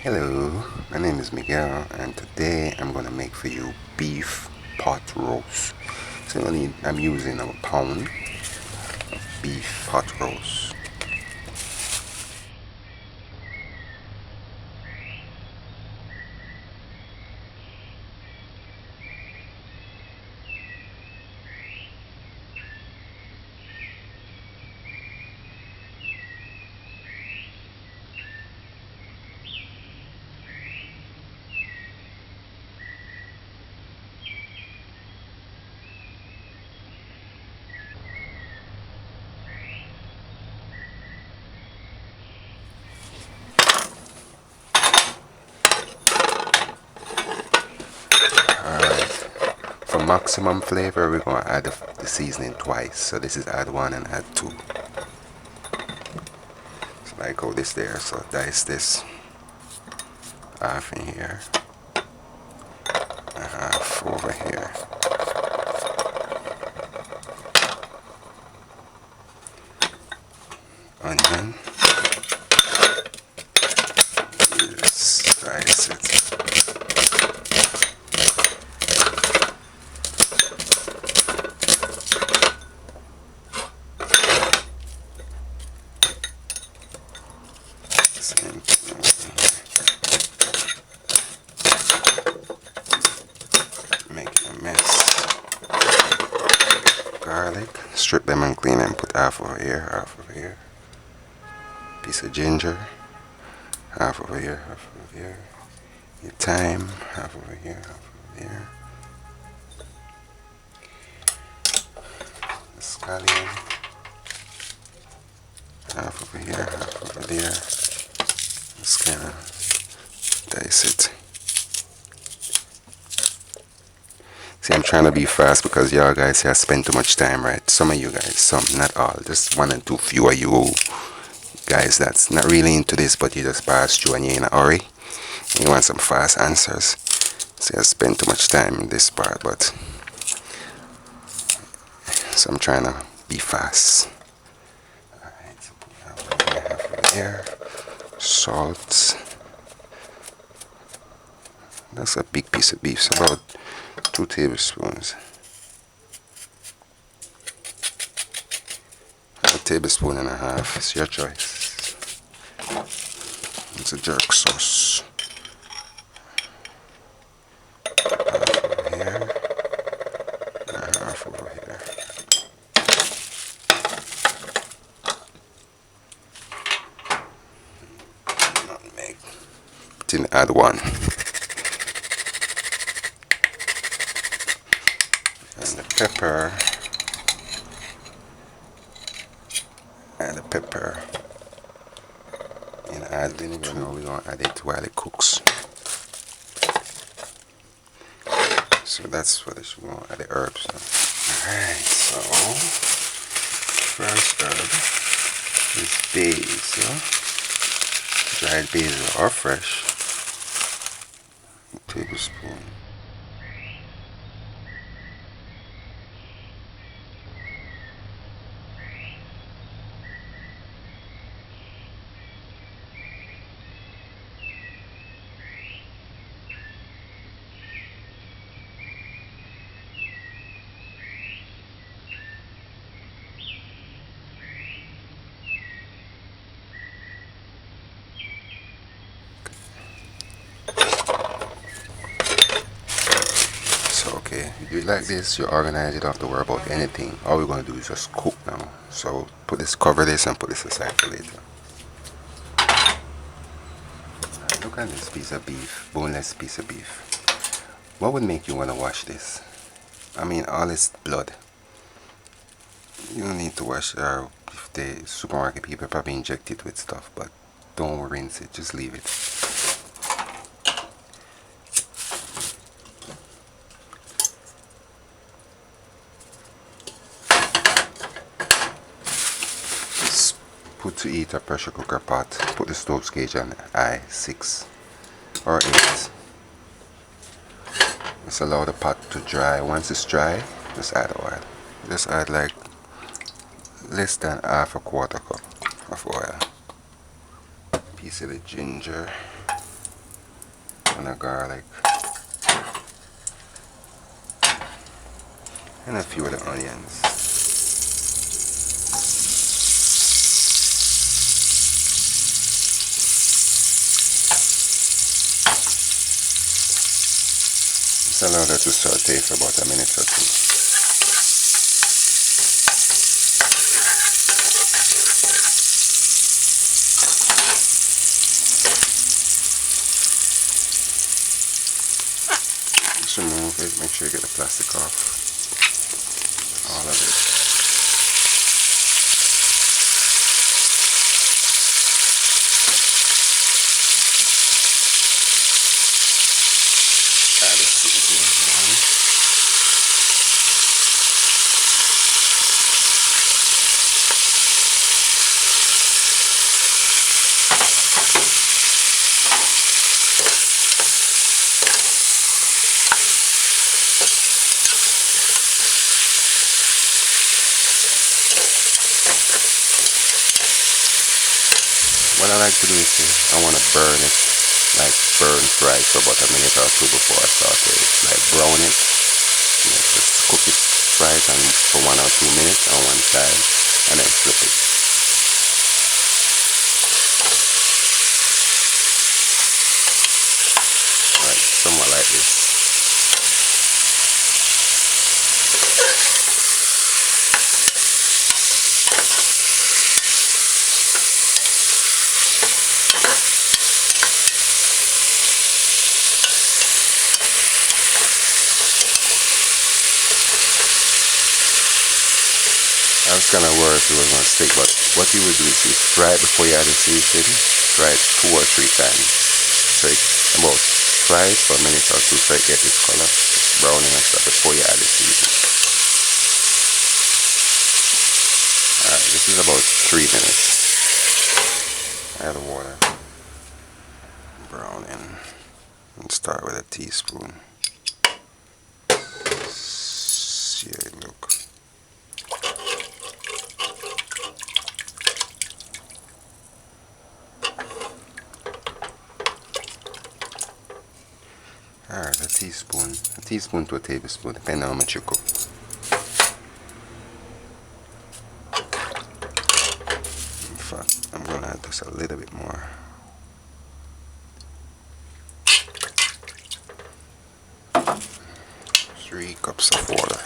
Hello, my name is Miguel and today I'm gonna make for you beef pot roast. So I'm using a pound of beef pot roast. For maximum flavor, we're gonna add the seasoning twice. So this is add one and add two. So like how this there. So dice this half in here, half over here. Onion. Yes, dice it. Same thing. Make a mess. Garlic. Strip them and clean them. Put half over here, half over here. Piece of ginger. Half over here, half over here. Your thyme. Half over here, half over here. Scallion. Half over here, half over there. Just kind of dice it. See, I'm trying to be fast because y'all guys say I spend too much time, right? Some of you guys, some, not all, just one and two few of you guys that's not really into this, but you just pass through and you're in a hurry. And you want some fast answers. See, I spend too much time in this part, but so I'm trying to be fast. Alright, so put half over here. Salt. That's a big piece of beef, so about 2 tablespoons. A tablespoon and a half, it's your choice. It's a jerk sauce. Half over here, and half over here. Nutmeg. Then add one. And the pepper. And the pepper. And add vinegar. Now we're gonna add it while it cooks. So that's what we're gonna add the herbs now. Alright, so first herb is basil. Dried basil or fresh. A tablespoon. Okay, if you do it like this, you organize it, don't have to worry about anything. All we're going to do is just cook now. So cover this and put this aside for later. Look at this piece of beef, boneless piece of beef. What would make you want to wash this? I mean, all this blood. You don't need to wash it, or if the supermarket people probably inject it with stuff, but don't rinse it, just leave it. Put to eat a pressure cooker pot. Put the stove gauge on high 6 or 8. Just allow the pot to dry. Once it's dry, just add oil. Just add like less than half a quarter cup of oil. Piece of the ginger. and a garlic, and a few of the onions. Just allow that to saute for about a minute or two. Just remove it, make sure you get the plastic off. All of it. Add the seasoning on. What I like to do is I want to burn it, like burn fry for about a minute or two before I saute it, like brown it. You know, just cook it, fry it for 1 or 2 minutes on one side, and then flip it. Right, somewhat like this. I was kind of worried if it was going to stick, but what you would do is you fry it before you add the seasoning. Fry it 2 or 3 times. So it about fry it for a minute or two so it gets this color, it's browning and stuff before you add the seasoning. Alright, this is about 3 minutes. Add the water. Browning. And start with a teaspoon. See how it look. Alright, a teaspoon to a tablespoon, depending on how much you cook. In fact, I'm gonna add just a little bit more. Three cups of water.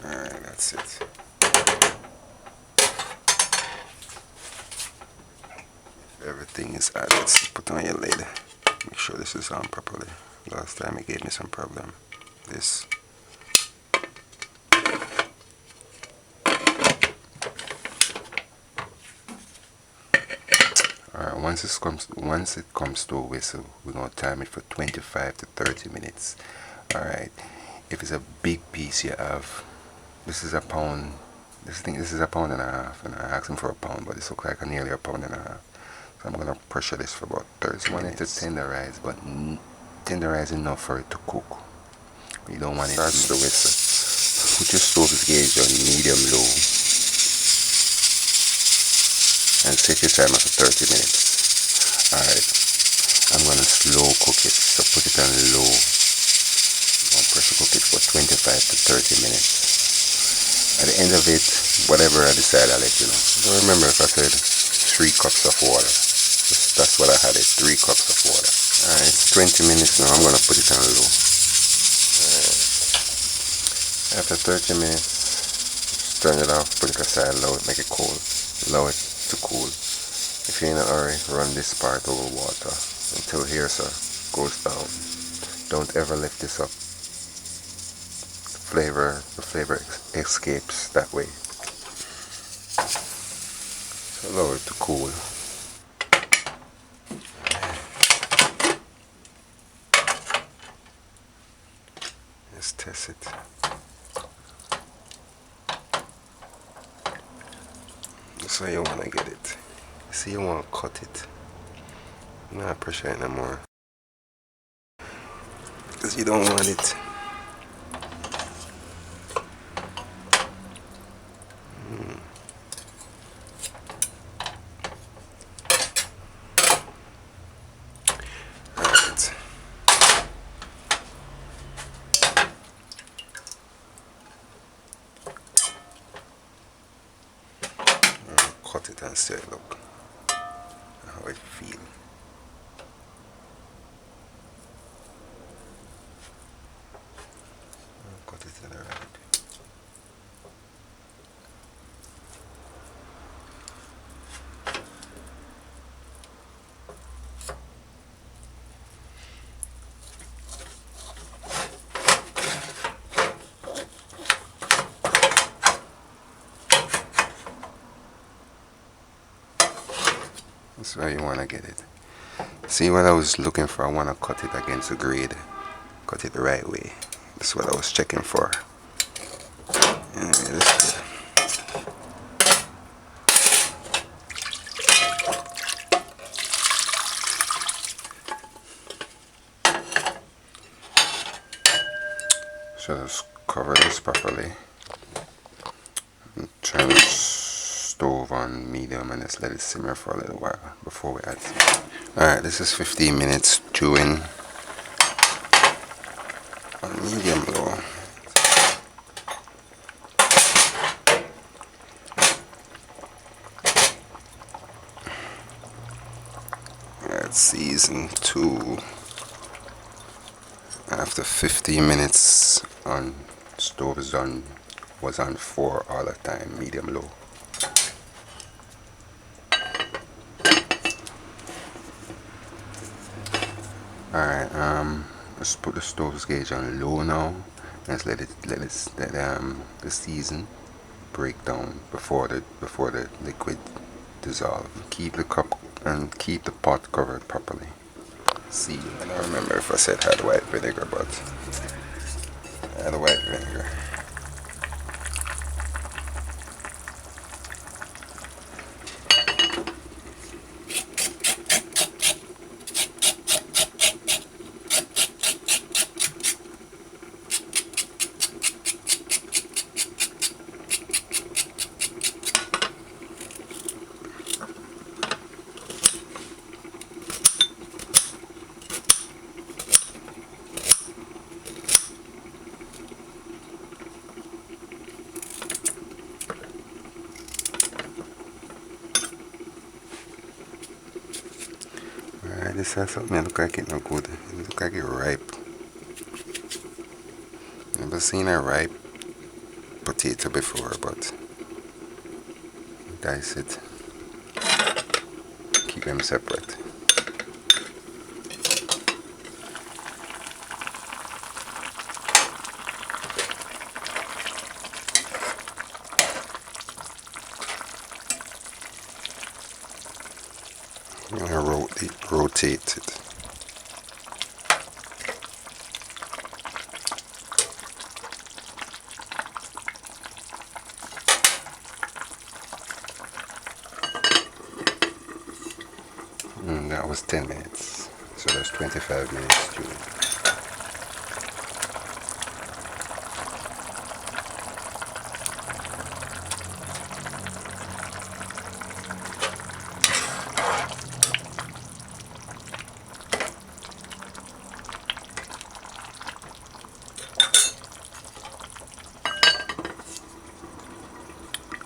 Alright, that's it. Everything is added. Put on your lid. Make sure this is on properly. Last time it gave me some problem. This. Alright, once it comes to a whistle, we're gonna time it for 25 to 30 minutes. Alright. If it's a big piece you have, this is a pound. This is a pound and a half, and I asked him for a pound, but this looks like nearly a pound and a half. So I'm gonna pressure this for about 30 minutes. You want it to tenderize, but tenderize enough for it to cook. You don't want it to start the whistle. Put your stove's gauge on medium low and set your timer for 30 minutes. Alright, I'm gonna slow cook it, so put it on low. I'm gonna pressure cook it for 25 to 30 minutes. At the end of it, whatever I decide, I'll let you know. So remember, if I said 3 cups of water, that's what I had, it 3 cups of water. Alright, it's 20 minutes now. I'm gonna put it on low. After 30 minutes, just turn it off, put it aside, allow it, make it cold. Allow it to cool. If you're in a hurry, run this part over water until here, sir, goes down. Don't ever lift this up. The flavor escapes that way. So allow it to cool. Let's test it. That's how you want to get it. See, you want to cut it. Not pressure it no more. Because you don't want it. Alright. cut it and see how it look, how it feel. Cut it in the right. That's where you want to get it. See what I was looking for? I want to cut it against the grade. Cut it the right way. That's what I was checking for. Yeah, this is so just cover this properly. And turn the stove on medium and just let it simmer for a little while before we add some. Alright, this is 15 minutes stewing on medium low. Add season 2. After 15 minutes on stove is on, was on 4 all the time, medium low. Alright, let's put the stove gauge on low now. Let's let the season break down before the liquid dissolve. Keep the cup and keep the pot covered properly. See, I don't remember if I said had white vinegar, but I had white vinegar. Alright, this has something look like it no good. It look like it ripe. Never seen a ripe potato before, but dice it. Keep them separate. I'm gonna rotate it. That was 10 minutes, so that's 25 minutes to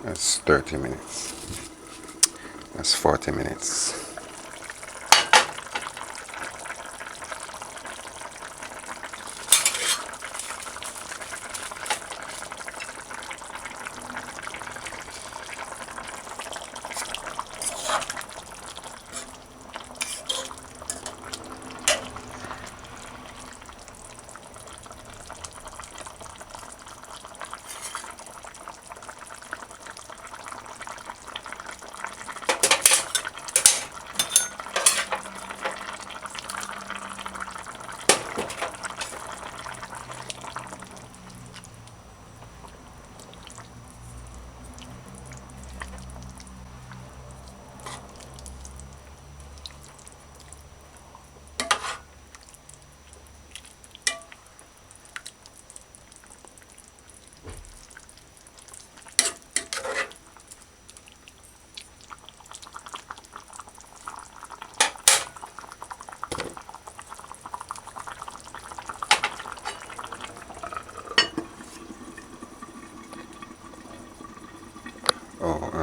that's 30 minutes. That's 40 minutes.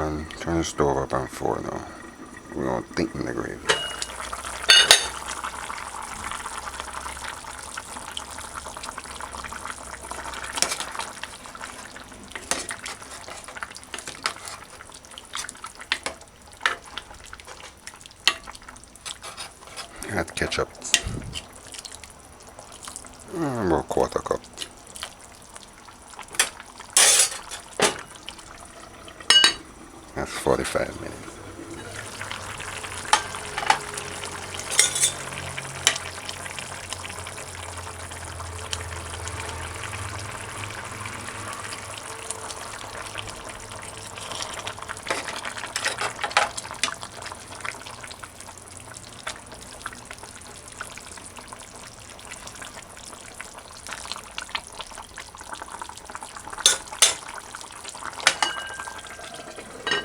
Turn the stove up on 4 now. We're gonna thicken the gravy. Add ketchup. About 1/4 cup. That's 45 minutes.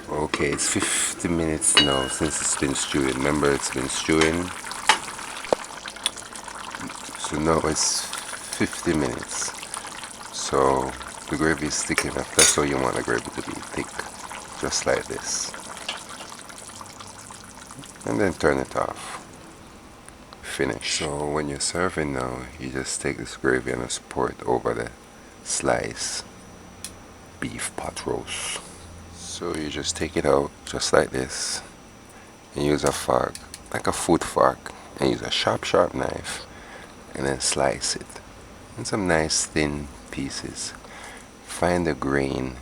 Okay, it's 50 minutes now since it's been stewing. Remember, it's been stewing. So now it's 50 minutes. So the gravy is thick enough. That's how you want the gravy to be, thick. Just like this. And then turn it off. Finish. So when you're serving now, you just take this gravy and just pour it over the sliced beef pot roast. So you just take it out just like this and use a fork, like a food fork, and use a sharp knife and then slice it in some nice thin pieces. Find the grain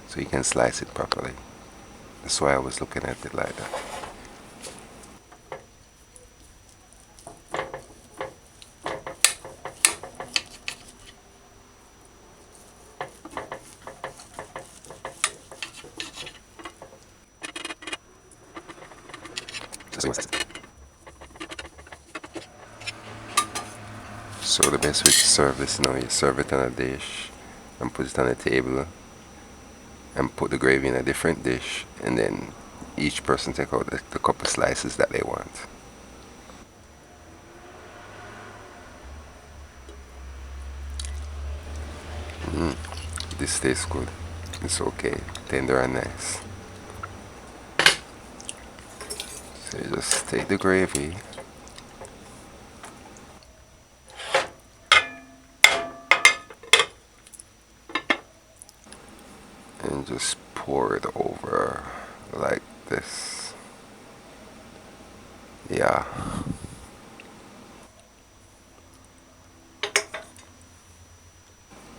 so you can slice it properly. That's why I was looking at it like that. So the best way to serve this now, you serve it on a dish and put it on a table and put the gravy in a different dish, and then each person take out the couple slices that they want. This tastes good. It's okay, tender and nice. So you just take the gravy and just pour it over like this. Yeah.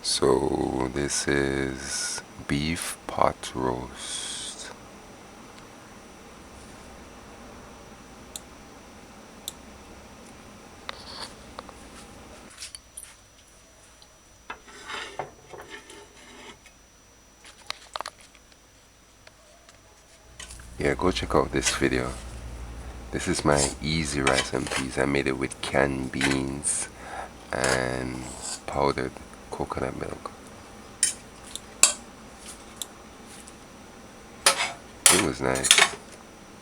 So this is beef pot roast. Yeah, go check out this video. This is my easy rice and peas. I made it with canned beans and powdered coconut milk. It was nice.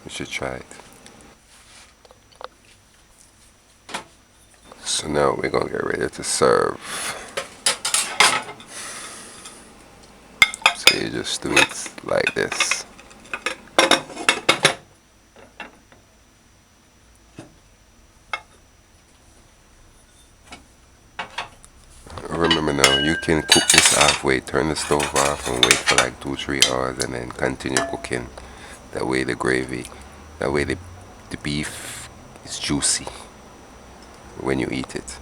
You should try it. So now we're gonna get ready to serve. So you just do it like this. Remember now, you can cook this halfway, turn the stove off and wait for like 2-3 hours and then continue cooking. That way the gravy, that way the beef is juicy when you eat it.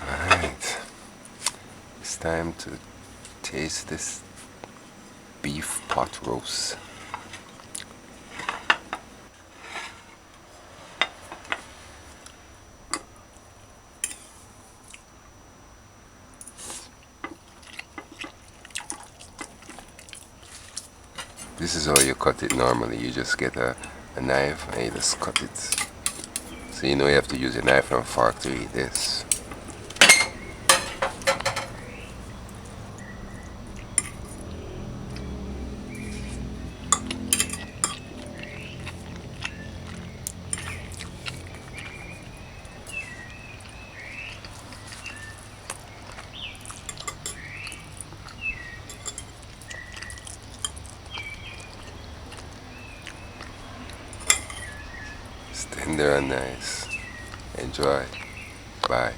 Alright, it's time to taste this beef pot roast. This is how you cut it normally. You just get a knife and you just cut it. So you know you have to use a knife and fork to eat this. It's tender and nice. Enjoy. Bye.